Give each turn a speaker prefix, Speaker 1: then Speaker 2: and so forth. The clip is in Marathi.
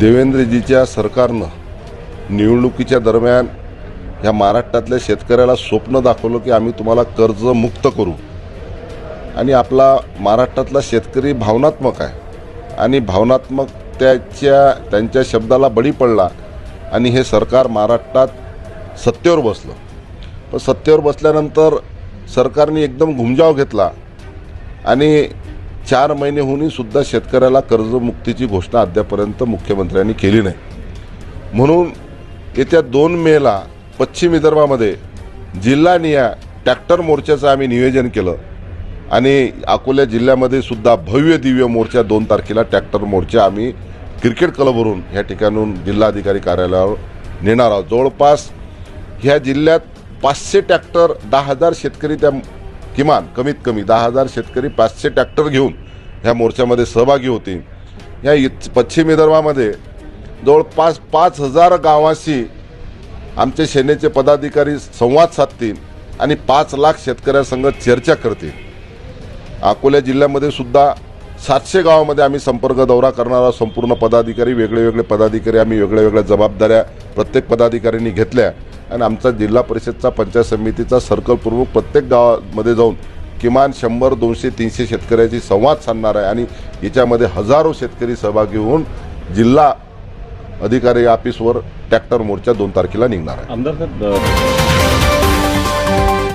Speaker 1: देवेंद्रजीच्या सरकारनं निवडणुकीच्या दरम्यान ह्या महाराष्ट्रातल्या शेतकऱ्याला स्वप्न दाखवलं की आम्ही तुम्हाला कर्जमुक्त करू आणि आपला महाराष्ट्रातला शेतकरी भावनात्मक आहे आणि भावनात्मक त्यांच्या शब्दाला बळी पडला आणि हे सरकार महाराष्ट्रात सत्तेवर बसलं। पण सत्तेवर बसल्यानंतर सरकारने एकदम घुमजाव घेतला आणि 4 महिने होऊनही सुद्धा शेतकऱ्याला कर्जमुक्तीची घोषणा अद्यापर्यंत मुख्यमंत्र्यांनी केली नाही। म्हणून येत्या 2 मेला पश्चिम विदर्भामध्ये जिल्हानिहाय ट्रॅक्टर मोर्चाचं आम्ही नियोजन केलं आणि अकोला जिल्ह्यामध्ये सुद्धा भव्य दिव्य मोर्चा 2 तारखेला ट्रॅक्टर मोर्चा आम्ही क्रिकेट क्लबवरून ह्या ठिकाणून जिल्हाधिकारी कार्यालयावर नेणार आहोत। जवळपास ह्या जिल्ह्यात 500 ट्रॅक्टर 10,000 शेतकरी त्या किमान कमीत कमी 10,000 शेतकरी 500 ट्रॅक्टर घेऊन ह्या मोर्चामध्ये सहभागी होतील। या पश्चिम विदर्भामध्ये जवळपास 5,000 गावांशी आमचे सेनेचे पदाधिकारी संवाद साधतील आणि 5 लाख शेतकऱ्यांसंग चर्चा करतील। अकोला जिल्ह्यामध्ये सुद्धा 700 गावामध्ये आम्ही संपर्क दौरा करणारा संपूर्ण पदाधिकारी वेगळे पदाधिकारी आम्ही वेगळ्या जबाबदाऱ्या प्रत्येक पदाधिकाऱ्यांनी घेतल्या आणि आमचा जिल्हा परिषदचा पंचायत समितीचा सर्कल प्रमुख प्रत्येक गावामध्ये जाऊन किमान 100, 200, 300 शेतकऱ्याची संवाद साधणार आहे आणि याच्यामध्ये हजारो शेतकरी सहभागी होऊन जिल्हा अधिकारी ऑफिसवर ट्रॅक्टर मोर्चा 2 तारखेला निघणार आहे।
Speaker 2: आमदार साहेब